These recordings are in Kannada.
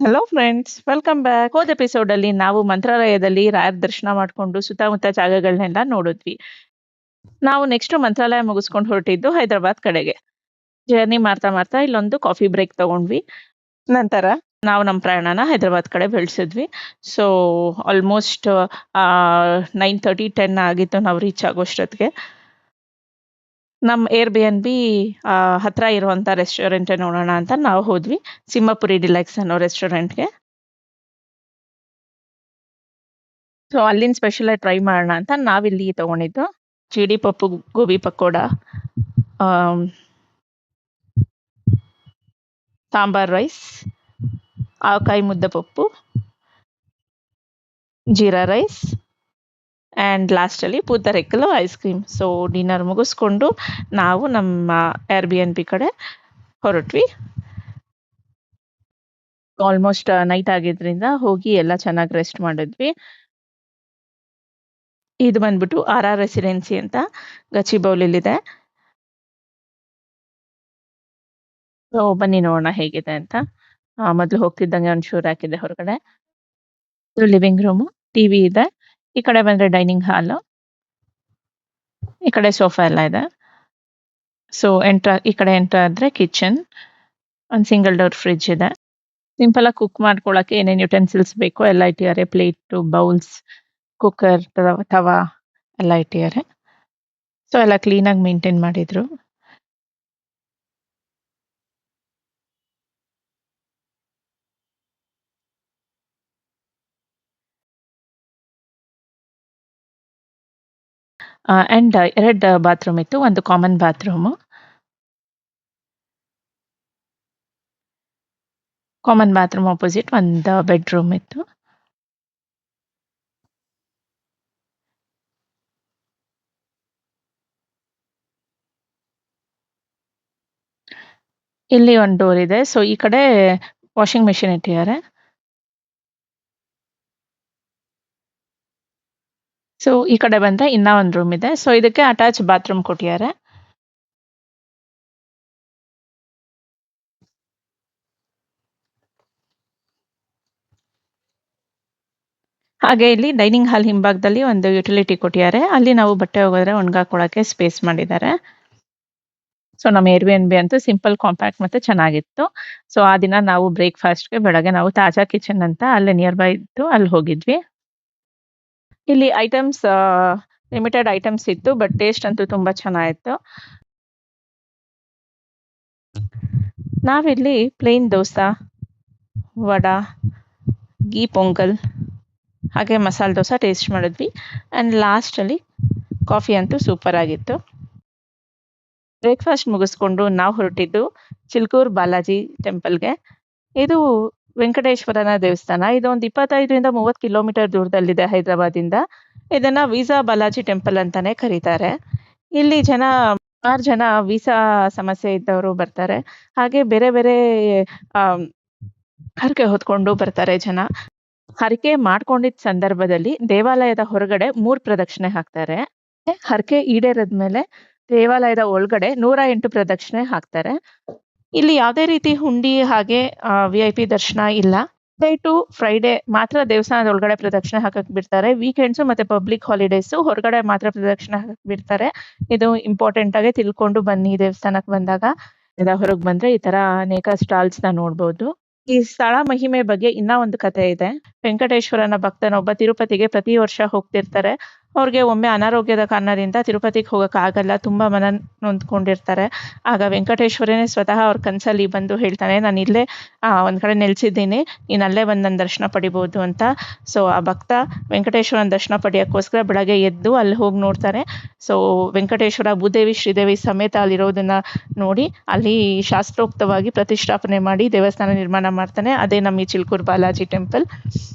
Hello friends, welcome back. ಹೋದ ಎಪಿಸೋಡ್ ಅಲ್ಲಿ ನಾವು ಮಂತ್ರಾಲಯದಲ್ಲಿ ರಾಯರ ದರ್ಶನ ಮಾಡ್ಕೊಂಡು ಸುತ್ತಮುತ್ತ ಜಾಗಗಳನ್ನೆಲ್ಲ ನೋಡಿದ್ವಿ. ನಾವು ನೆಕ್ಸ್ಟ್ ಮಂತ್ರಾಲಯ ಮುಗಿಸ್ಕೊಂಡು ಹೊರಟಿದ್ದು ಹೈದರಾಬಾದ್ ಕಡೆಗೆ. ಜರ್ನಿ ಮಾಡ್ತಾ ಮಾಡ್ತಾ ಇಲ್ಲೊಂದು ಕಾಫಿ ಬ್ರೇಕ್ ತಗೊಂಡ್ವಿ. ನಂತರ ನಾವು ನಮ್ಮ ಪ್ರಯಾಣನ ಹೈದರಾಬಾದ್ ಕಡೆ ಬೆಳೆಸಿದ್ವಿ. ಸೊ ಆಲ್ಮೋಸ್ಟ್ 9:30 10 ಆಗಿತ್ತು ನಾವು ರೀಚ್ ಆಗೋಷ್ಟೊತ್ತಿಗೆ. ನಮ್ಮ ಏರ್ ಬಿ ಎನ್ ಬಿ ಹತ್ರ ಇರುವಂಥ ರೆಸ್ಟೋರೆಂಟ್ ನೋಡೋಣ ಅಂತ ನಾವು ಹೋದ್ವಿ. ಸಿಂಹಪುರಿ ಡಿಲೈಕ್ಸ್ ಅನ್ನೋ ರೆಸ್ಟೋರೆಂಟ್ಗೆ. ಸೊ ಅಲ್ಲಿನ ಸ್ಪೆಷಲ್ ಟ್ರೈ ಮಾಡೋಣ ಅಂತ ನಾವಿಲ್ಲಿ ತಗೊಂಡಿದ್ದು jeedi pappu gobi pakoda, sambar rice, avakaya muddapappu, jeera rice and ಲಾಸ್ಟಲ್ಲಿ pootharekulu ice cream. So dinner ಮುಗಿಸ್ಕೊಂಡು ನಾವು ನಮ್ಮ ಏರ್ ಬಿ ಎನ್ ಬಿ ಕಡೆ ಹೊರಟ್ವಿ. ಆಲ್ಮೋಸ್ಟ್ ನೈಟ್ ಆಗಿದ್ರಿಂದ ಹೋಗಿ ಎಲ್ಲ ಚೆನ್ನಾಗಿ ರೆಸ್ಟ್ ಮಾಡಿದ್ವಿ. ಇದು ಬಂದ್ಬಿಟ್ಟು RR ರೆಸಿಡೆನ್ಸಿ ಅಂತ ಗಚಿಬೌಲಿಲಿದೆ. ಸೊ ಬನ್ನಿ ನೋಡೋಣ ಹೇಗಿದೆ ಅಂತ. ಮೊದಲು ಹೋಗ್ತಿದ್ದಂಗೆ ಒಂದು ಶೂರ್ ಹಾಕಿದೆ ಹೊರಗಡೆ. ಇದು ಲಿವಿಂಗ್ ರೂಮು, ಟಿವಿ ಇದೆ. ಈ ಕಡೆ ಬಂದ್ರೆ ಡೈನಿಂಗ್ ಹಾಲು, ಈ ಕಡೆ ಸೋಫಾ ಎಲ್ಲ ಇದೆ. ಸೊ ಈ ಕಡೆ ಎಂಟ್ರ್ ಆದ್ರೆ ಕಿಚನ್, ಒಂದು ಸಿಂಗಲ್ ಡೋರ್ ಫ್ರಿಡ್ಜ್ ಇದೆ. ಸಿಂಪಲ್ ಆಗಿ ಕುಕ್ ಮಾಡ್ಕೊಳಕ್ಕೆ ಏನೇನು ಯುಟೆನ್ಸಿಲ್ಸ್ ಬೇಕೋ ಎಲ್ಲ ಇಟ್ಟಿದ್ದಾರೆ. ಪ್ಲೇಟು, ಬೌಲ್ಸ್, ಕುಕ್ಕರ್, ತವಾ ಎಲ್ಲ ಇಟ್ಟಿದ್ದಾರೆ. ಸೊ ಎಲ್ಲ ಕ್ಲೀನಾಗಿ ಮೇಂಟೈನ್ ಮಾಡಿದ್ರು. ಆ್ಯಂಡ್ 2 ಬಾತ್ರೂಮ್ ಇತ್ತು. ಒಂದು common bathroom. Common bathroom opposite ಒಂದು ಬೆಡ್ರೂಮ್ ಇತ್ತು. ಇಲ್ಲಿ ಒಂದು ಡೋರ್ ಇದೆ. ಸೊ ಈ ಕಡೆ ವಾಷಿಂಗ್ ಮೆಷಿನ್ ಇಟ್ಟಿದ್ದಾರೆ. ಸೊ ಈ ಕಡೆ ಬಂದ್ರೆ ಇನ್ನ ಒಂದು ರೂಮ್ ಇದೆ. ಸೊ ಇದಕ್ಕೆ ಅಟ್ಯಾಚ್ ಬಾತ್ರೂಮ್ ಕೊಟ್ಟಿದ್ದಾರೆ. ಹಾಗೆ ಇಲ್ಲಿ ಡೈನಿಂಗ್ ಹಾಲ್ ಹಿಂಭಾಗದಲ್ಲಿ ಒಂದು ಯುಟಿಲಿಟಿ ಕೊಟ್ಟಿದ್ದಾರೆ. ಅಲ್ಲಿ ನಾವು ಬಟ್ಟೆ ಒಗೆದ್ರೆ ಒಣಗಾಕೊಳಕ್ಕೆ ಸ್ಪೇಸ್ ಮಾಡಿದ್ದಾರೆ. ಸೊ ನಮ್ಮ ಏರ್ ಬಿ ಎನ್ ಬಿ ಅಂತೂ ಸಿಂಪಲ್, ಕಾಂಪ್ಯಾಕ್ಟ್ ಮತ್ತೆ ಚೆನ್ನಾಗಿತ್ತು. ಸೊ ಆ ದಿನ ನಾವು ಬ್ರೇಕ್ಫಾಸ್ಟ್ಗೆ ಬೆಳಗ್ಗೆ ನಾವು ತಾಜಾ ಕಿಚನ್ ಅಂತ ಅಲ್ಲೇ ನಿಯರ್ ಬೈ ಇತ್ತು, ಅಲ್ಲಿ ಹೋಗಿದ್ವಿ. ಇಲ್ಲಿ ಐಟಮ್ಸ್ ಲಿಮಿಟೆಡ್ ಐಟಮ್ಸ್ ಇತ್ತು, ಬಟ್ ಟೇಸ್ಟ್ ಅಂತೂ ತುಂಬಾ ಚೆನ್ನಾಗಿತ್ತು. ನಾವಿಲ್ಲಿ ಪ್ಲೇನ್ ದೋಸಾ, ವಡಾ, ಗೀ ಪೊಂಗಲ್ ಹಾಗೆ ಮಸಾಲೆ ದೋಸೆ ಟೇಸ್ಟ್ ಮಾಡಿದ್ವಿ. ಆ್ಯಂಡ್ ಲಾಸ್ಟಲ್ಲಿ ಕಾಫಿ ಅಂತೂ ಸೂಪರ್ ಆಗಿತ್ತು. ಬ್ರೇಕ್ಫಾಸ್ಟ್ ಮುಗಿಸ್ಕೊಂಡು ನಾವು ಹೊರಟಿದ್ದು ಚಿಲ್ಕೂರ್ ಬಾಲಾಜಿ ಟೆಂಪಲ್ಗೆ. ಇದು ವೆಂಕಟೇಶ್ವರನ ದೇವಸ್ಥಾನ. ಇದು ಒಂದು 25 30 ಕಿಲೋಮೀಟರ್ ದೂರದಲ್ಲಿದೆ ಹೈದರಾಬಾದಿಂದ. ಇದನ್ನ ವೀಸಾ ಬಾಲಾಜಿ ಟೆಂಪಲ್ ಅಂತಾನೆ ಕರೀತಾರೆ. ಇಲ್ಲಿ ಸುಮಾರು ಜನ ವೀಸಾ ಸಮಸ್ಯೆ ಇದ್ದವರು ಬರ್ತಾರೆ. ಹಾಗೆ ಬೇರೆ ಬೇರೆ ಹರಕೆ ಹೊತ್ಕೊಂಡು ಬರ್ತಾರೆ ಜನ. ಹರಕೆ ಮಾಡ್ಕೊಂಡಿದ್ದ ಸಂದರ್ಭದಲ್ಲಿ ದೇವಾಲಯದ ಹೊರಗಡೆ 3 ಪ್ರದಕ್ಷಿಣೆ ಹಾಕ್ತಾರೆ. ಹರಕೆ ಈಡೇರದ್ಮೇಲೆ ದೇವಾಲಯದ ಒಳಗಡೆ 108 ಪ್ರದಕ್ಷಿಣೆ ಹಾಕ್ತಾರೆ. ಇಲ್ಲಿ ಯಾವುದೇ ರೀತಿ ಹುಂಡಿ ಹಾಗೆ VIP ದರ್ಶನ ಇಲ್ಲ. ಡೇ ಟು ಫ್ರೈಡೆ ಮಾತ್ರ ದೇವಸ್ಥಾನದ ಒಳಗಡೆ ಪ್ರದಕ್ಷಿಣೆ ಹಾಕಕ್ ಬಿಡ್ತಾರೆ. ವೀಕೆಂಡ್ಸ್ ಮತ್ತೆ ಪಬ್ಲಿಕ್ ಹಾಲಿಡೇಸ್ ಹೊರಗಡೆ ಮಾತ್ರ ಪ್ರದಕ್ಷಿಣೆ ಹಾಕಕ್ ಬಿಡ್ತಾರೆ. ಇದು ಇಂಪಾರ್ಟೆಂಟ್ ಆಗಿ ತಿಳ್ಕೊಂಡು ಬನ್ನಿ ದೇವಸ್ಥಾನಕ್ಕೆ ಬಂದಾಗ. ಹೊರಗೆ ಬಂದ್ರೆ ಈ ತರ ಅನೇಕ ಸ್ಟಾಲ್ಸ್ ನ ನೋಡ್ಬೋದು. ಈ ಸ್ಥಳ ಮಹಿಮೆ ಬಗ್ಗೆ ಇನ್ನ ಒಂದು ಕಥೆ ಇದೆ. ವೆಂಕಟೇಶ್ವರನ ಭಕ್ತನೊಬ್ಬ ತಿರುಪತಿಗೆ ಪ್ರತಿ ವರ್ಷ ಹೋಗ್ತಿರ್ತಾರೆ. ಅವ್ರಿಗೆ ಒಮ್ಮೆ ಅನಾರೋಗ್ಯದ ಕಾರಣದಿಂದ ತಿರುಪತಿಗೆ ಹೋಗಕ್ ಆಗಲ್ಲ, ತುಂಬಾ ಮನ ನೊಂದ್ಕೊಂಡಿರ್ತಾರೆ. ಆಗ ವೆಂಕಟೇಶ್ವರನೇ ಸ್ವತಃ ಅವ್ರ ಕನ್ಸಲ್ಲಿ ಬಂದು ಹೇಳ್ತಾನೆ, ನಾನು ಇಲ್ಲೇ ಒಂದ್ ಕಡೆ ನೆಲೆಸಿದ್ದೀನಿ, ನೀನ್ ಅಲ್ಲೇ ಬಂದು ನನ್ನ ದರ್ಶನ ಪಡಿಬೋದು ಅಂತ. ಸೊ ಆ ಭಕ್ತ ವೆಂಕಟೇಶ್ವರನ ದರ್ಶನ ಪಡೆಯೋಕ್ಕೋಸ್ಕರ ಬೆಳಗ್ಗೆ ಎದ್ದು ಅಲ್ಲಿ ಹೋಗಿ ನೋಡ್ತಾರೆ. ಸೊ ವೆಂಕಟೇಶ್ವರ ಭೂದೇವಿ ಶ್ರೀದೇವಿ ಸಮೇತ ಅಲ್ಲಿರೋದನ್ನ ನೋಡಿ ಅಲ್ಲಿ ಶಾಸ್ತ್ರೋಕ್ತವಾಗಿ ಪ್ರತಿಷ್ಠಾಪನೆ ಮಾಡಿ ದೇವಸ್ಥಾನ ನಿರ್ಮಾಣ ಮಾಡ್ತಾನೆ. ಅದೇ ನಮ್ಮ ಈ ಚಿಲ್ಕೂರ್ ಬಾಲಾಜಿ ಟೆಂಪಲ್.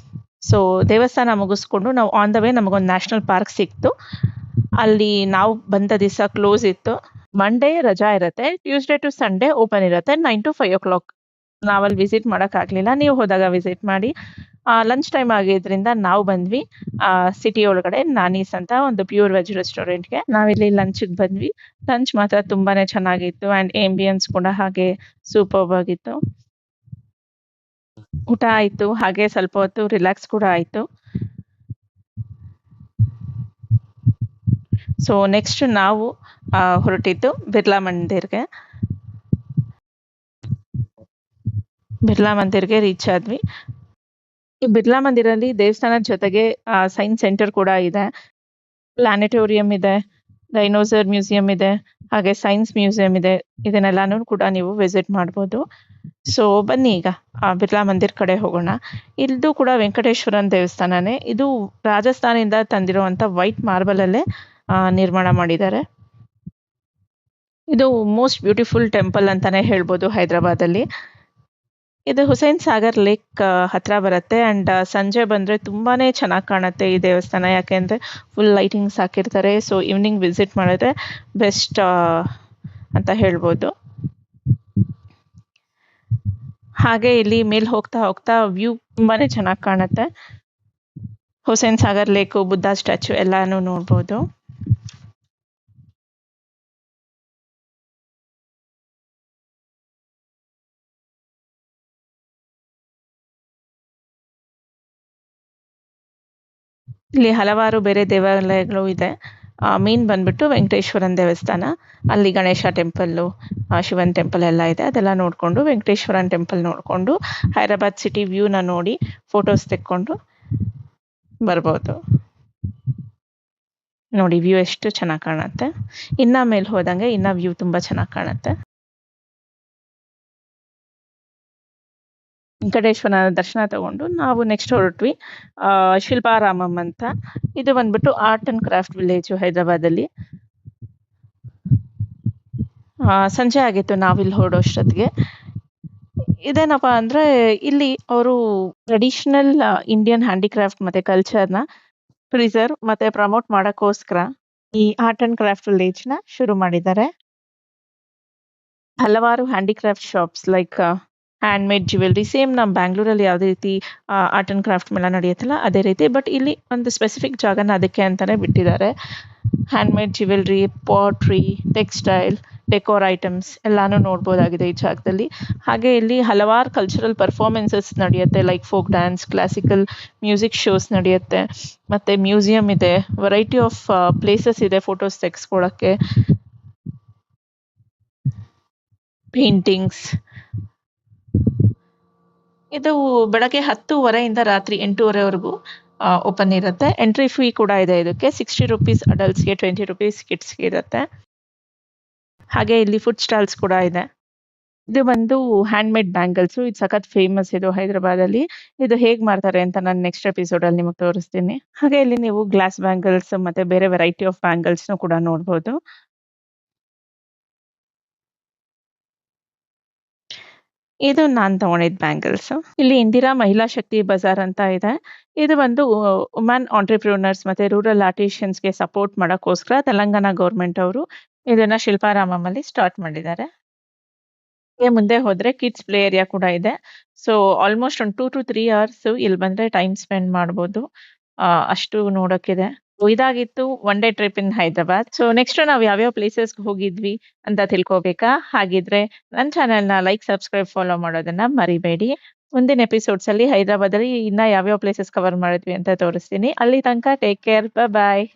ಸೊ ದೇವಸ್ಥಾನ ಮುಗಿಸ್ಕೊಂಡು ನಾವು ಆನ್ ದ ವೇ ನಮಗೊಂದು ನ್ಯಾಷನಲ್ ಪಾರ್ಕ್ ಸಿಕ್ತು. ಅಲ್ಲಿ ನಾವು ಬಂದ ದಿವಸ ಕ್ಲೋಸ್ ಇತ್ತು. ಮಂಡೇ ರಜಾ ಇರುತ್ತೆ, ಟ್ಯೂಸ್ಡೇ ಟು ಸಂಡೇ ಓಪನ್ ಇರುತ್ತೆ 9 to 5 o'clock. ನಾವಲ್ಲಿ ವಿಸಿಟ್ ಮಾಡೋಕ್ಕಾಗಲಿಲ್ಲ, ನೀವು ಹೋದಾಗ ವಿಸಿಟ್ ಮಾಡಿ. ಲಂಚ್ ಟೈಮ್ ಆಗಿದ್ರಿಂದ ನಾವು ಬಂದ್ವಿ ಸಿಟಿ ಒಳಗಡೆ ನಾನೀಸ್ ಅಂತ ಒಂದು ಪ್ಯೂರ್ ವೆಜ್ ರೆಸ್ಟೋರೆಂಟ್ಗೆ. ನಾವಿಲ್ಲಿ ಲಂಚ್ಗೆ ಬಂದ್ವಿ. ಲಂಚ್ ಮಾತ್ರ ತುಂಬಾನೇ ಚೆನ್ನಾಗಿತ್ತು ಆ್ಯಂಡ್ ಆಂಬಿಯನ್ಸ್ ಕೂಡ ಹಾಗೆ ಸೂಪರ್ಬ್ ಆಗಿತ್ತು. ಊಟ ಆಯ್ತು. ಹಾಗೆ ಸ್ವಲ್ಪ ಹೊತ್ತು ರಿಲ್ಯಾಕ್ಸ್ ಕೂಡ ಆಯ್ತು. ಸೊ ನೆಕ್ಸ್ಟ್ ನಾವು ಹೊರಟಿದ್ದು ಬಿರ್ಲಾ ಮಂದಿರ್ಗೆ. ಬಿರ್ಲಾ ಮಂದಿರ್ಗೆ ರೀಚ್ ಆದ್ವಿ. ಈ ಬಿರ್ಲಾ ಮಂದಿರಲ್ಲಿ ದೇವಸ್ಥಾನದ ಜೊತೆಗೆ ಸೈನ್ಸ್ ಸೆಂಟರ್ ಕೂಡ ಇದೆ. ಪ್ಲಾನೆಟೋರಿಯಂ ಇದೆ, ಡೈನೋಸರ್ ಮ್ಯೂಸಿಯಂ ಇದೆ, ಹಾಗೆ ಸೈನ್ಸ್ ಮ್ಯೂಸಿಯಂ ಇದೆ. ಇದನ್ನೆಲ್ಲಾನು ಕೂಡ ನೀವು ವಿಸಿಟ್ ಮಾಡ್ಬೋದು. ಸೊ ಬನ್ನಿ ಈಗ ಬಿರ್ಲಾ ಮಂದಿರ್ ಕಡೆ ಹೋಗೋಣ. ಇದು ಕೂಡ ವೆಂಕಟೇಶ್ವರನ್ ದೇವಸ್ಥಾನನೇ. ಇದು ರಾಜಸ್ಥಾನದಿಂದ ತಂದಿರುವಂತ ವೈಟ್ ಮಾರ್ಬಲ್ ಅಲ್ಲೇ ನಿರ್ಮಾಣ ಮಾಡಿದ್ದಾರೆ. ಇದು ಮೋಸ್ಟ್ ಬ್ಯೂಟಿಫುಲ್ ಟೆಂಪಲ್ ಅಂತಾನೆ ಹೇಳ್ಬೋದು ಹೈದರಾಬಾದಲ್ಲಿ. ಇದು ಹುಸೇನ್ ಸಾಗರ್ ಲೇಕ್ ಹತ್ರ ಬರುತ್ತೆ. ಅಂಡ್ ಸಂಜೆ ಬಂದ್ರೆ ತುಂಬಾನೇ ಚೆನ್ನಾಗಿ ಕಾಣುತ್ತೆ ಈ ದೇವಸ್ಥಾನ. ಯಾಕೆಂದ್ರೆ ಫುಲ್ ಲೈಟಿಂಗ್ಸ್ ಹಾಕಿರ್ತಾರೆ. ಸೊ ಈವ್ನಿಂಗ್ ವಿಸಿಟ್ ಮಾಡಿದ್ರೆ ಬೆಸ್ಟ್ ಅಂತ ಹೇಳ್ಬೋದು. ಹಾಗೆ ಇಲ್ಲಿ ಮೇಲ್ ಹೋಗ್ತಾ ಹೋಗ್ತಾ ವ್ಯೂ ತುಂಬಾನೇ ಚೆನ್ನಾಗಿ ಕಾಣುತ್ತೆ. ಹುಸೇನ್ ಸಾಗರ್ ಲೇಕ್, ಬುದ್ಧ ಸ್ಟ್ಯಾಚು ಎಲ್ಲಾನು ನೋಡ್ಬೋದು. ಇಲ್ಲಿ ಹಲವಾರು ಬೇರೆ ದೇವಾಲಯಗಳು ಇದೆ. ಮೇನ್ ಬಂದ್ಬಿಟ್ಟು ವೆಂಕಟೇಶ್ವರನ್ ದೇವಸ್ಥಾನ. ಅಲ್ಲಿ ಗಣೇಶ ಟೆಂಪಲ್ಲು, ಶಿವನ್ ಟೆಂಪಲ್ ಎಲ್ಲ ಇದೆ. ಅದೆಲ್ಲ ನೋಡ್ಕೊಂಡು ವೆಂಕಟೇಶ್ವರನ್ ಟೆಂಪಲ್ ನೋಡ್ಕೊಂಡು ಹೈದರಾಬಾದ್ ಸಿಟಿ ವ್ಯೂನ ನೋಡಿ ಫೋಟೋಸ್ ತೆಕ್ಕೊಂಡು ಬರ್ಬೋದು. ನೋಡಿ ವ್ಯೂ ಎಷ್ಟು ಚೆನ್ನಾಗಿ ಕಾಣುತ್ತೆ. ಇನ್ನ ಮೇಲೆ ಹೋದಂಗೆ ಇನ್ನ ವ್ಯೂ ತುಂಬಾ ಚೆನ್ನಾಗಿ ಕಾಣುತ್ತೆ. ವೆಂಕಟೇಶ್ವರನ ದರ್ಶನ ತಗೊಂಡು ನಾವು ನೆಕ್ಸ್ಟ್ ಹೊರಟ್ವಿ ಶಿಲ್ಪಾರಾಮಂ ಅಂತ. ಇದು ಬಂದ್ಬಿಟ್ಟು ಆರ್ಟ್ ಅಂಡ್ ಕ್ರಾಫ್ಟ್ ವಿಲೇಜು ಹೈದರಾಬಾದಲ್ಲಿ. ಸಂಜೆ ಆಗಿತ್ತು ನಾವಿಲ್ಲಿ ಹೊರಡೋಷ್ಟೊತ್ತಿಗೆ. ಇದೇನಪ್ಪ ಅಂದ್ರೆ ಇಲ್ಲಿ ಅವರು ಟ್ರೆಡಿಷನಲ್ ಇಂಡಿಯನ್ ಹ್ಯಾಂಡಿಕ್ರಾಫ್ಟ್ ಮತ್ತೆ ಕಲ್ಚರ್ನ ಪ್ರಿಸರ್ವ್ ಮತ್ತೆ ಪ್ರಮೋಟ್ ಮಾಡಕ್ಕೋಸ್ಕರ ಈ ಆರ್ಟ್ ಅಂಡ್ ಕ್ರಾಫ್ಟ್ ವಿಲೇಜ್ ನ ಶುರು ಮಾಡಿದ್ದಾರೆ. ಹಲವಾರು handicraft shops like hand made jewellery, same ನಮ್ಮ ಬ್ಯಾಂಗ್ಳೂರಲ್ಲಿ ಯಾವುದೇ ರೀತಿ ಆರ್ಟ್ ಅಂಡ್ ಕ್ರಾಫ್ಟ್ ಮೇಳ ನಡೆಯುತ್ತಲ್ಲ ಅದೇ ರೀತಿ, ಬಟ್ ಇಲ್ಲಿ ಒಂದು ಸ್ಪೆಸಿಫಿಕ್ ಜಾಗನ ಅದಕ್ಕೆ ಅಂತಾನೆ ಬಿಟ್ಟಿದ್ದಾರೆ. Hand made jewellery, pottery, textile, decor items ಎಲ್ಲಾನು ನೋಡ್ಬೋದಾಗಿದೆ ಈ ಜಾಗದಲ್ಲಿ. ಹಾಗೆ ಇಲ್ಲಿ ಹಲವಾರು ಕಲ್ಚರಲ್ ಪರ್ಫಾರ್ಮೆನ್ಸಸ್ ನಡೆಯುತ್ತೆ. Like folk dance, classical music shows ನಡೆಯುತ್ತೆ. ಮತ್ತೆ ಮ್ಯೂಸಿಯಂ ಇದೆ, ವೆರೈಟಿ ಆಫ್ ಪ್ಲೇಸಸ್ ಇದೆ ಫೋಟೋಸ್ ತೆಗೆಸ್ಕೊಳ್ಳೋಕ್ಕೆ, ಪೇಂಟಿಂಗ್ಸ್. ಇದು ಬೆಳಗ್ಗೆ 10:30 ರಾತ್ರಿ 8:30ವರೆಗೂ ಓಪನ್ ಇರುತ್ತೆ. ಎಂಟ್ರಿ ಫೀ ಕೂಡ ಇದೆ ಇದಕ್ಕೆ. 60 ರುಪೀಸ್ ಅಡಲ್ಟ್ಸ್ಗೆ, 20 ರುಪೀಸ್ ಕಿಡ್ಸ್ಗೆ ಇರುತ್ತೆ. ಹಾಗೆ ಇಲ್ಲಿ ಫುಡ್ ಸ್ಟಾಲ್ಸ್ ಕೂಡ ಇದೆ. ಇದು ಬಂದು ಹ್ಯಾಂಡ್ ಮೇಡ್ ಬ್ಯಾಂಗಲ್ಸ್. ಇದು ಸಖತ್ ಫೇಮಸ್ ಇದು ಹೈದರಾಬಾದಲ್ಲಿ. ಇದು ಹೇಗ್ ಮಾಡ್ತಾರೆ ಅಂತ ನಾನು ನೆಕ್ಸ್ಟ್ ಎಪಿಸೋಡ್ ಅಲ್ಲಿ ನಿಮಗೆ ತೋರಿಸ್ತೀನಿ. ಹಾಗೆ ಇಲ್ಲಿ ನೀವು ಗ್ಲಾಸ್ ಬ್ಯಾಂಗಲ್ಸ್ ಮತ್ತೆ ಬೇರೆ ವೆರೈಟಿ ಆಫ್ ಬ್ಯಾಂಗಲ್ಸ್ ಕೂಡ ನೋಡ್ಬೋದು. ಇದು ನಾನ್ ತಗೊಂಡಿದ್ ಬ್ಯಾಂಗಲ್ಸ್. ಇಲ್ಲಿ ಇಂದಿರಾ ಮಹಿಳಾ ಶಕ್ತಿ ಬಜಾರ್ ಅಂತ ಇದೆ. ಇದು ಒಂದು ವುಮನ್ ಆಂಟ್ರಪ್ರಿನರ್ಸ್ ಮತ್ತೆ ರೂರಲ್ ಆರ್ಟಿಷಿಯನ್ಸ್ಗೆ ಸಪೋರ್ಟ್ ಮಾಡಕ್ಕೋಸ್ಕರ ತೆಲಂಗಾಣ ಗೌರ್ಮೆಂಟ್ ಅವರು ಇದನ್ನ ಶಿಲ್ಪಾರಾಮಂ ಅಲ್ಲಿ ಸ್ಟಾರ್ಟ್ ಮಾಡಿದ್ದಾರೆ. ಮುಂದೆ ಹೋದ್ರೆ ಕಿಡ್ಸ್ ಪ್ಲೇ ಏರಿಯಾ ಕೂಡ ಇದೆ. ಸೊ ಆಲ್ಮೋಸ್ಟ್ ಒಂದು 2 to 3 ಅವರ್ಸ್ ಇಲ್ಲಿ ಬಂದ್ರೆ ಟೈಮ್ ಸ್ಪೆಂಡ್ ಮಾಡ್ಬೋದು. ಅಷ್ಟು ನೋಡೋಕ್ಕಿದೆ. ಇದಾಗಿತ್ತು ಒನ್ ಡೇ ಟ್ರಿಪ್ ಇನ್ ಹೈದರಾಬಾದ್. ಸೊ ನೆಕ್ಸ್ಟ್ ನಾವು ಯಾವ್ಯಾವ ಪ್ಲೇಸಸ್ಗೆ ಹೋಗಿದ್ವಿ ಅಂತ ತಿಳ್ಕೊಬೇಕಾ? ಹಾಗಿದ್ರೆ ನನ್ನ ಚಾನೆಲ್ನ ಲೈಕ್, ಸಬ್ಸ್ಕ್ರೈಬ್, ಫಾಲೋ ಮಾಡೋದನ್ನ ಮರಿಬೇಡಿ. ಮುಂದಿನ ಎಪಿಸೋಡ್ಸ್ ಅಲ್ಲಿ ಹೈದರಾಬಾದಲ್ಲಿ ಇನ್ನ ಯಾವ್ಯಾವ ಪ್ಲೇಸಸ್ ಕವರ್ ಮಾಡಿದ್ವಿ ಅಂತ ತೋರಿಸ್ತೀನಿ. ಅಲ್ಲಿ ತನಕ ಟೇಕ್ ಕೇರ್, ಬಾಯ್.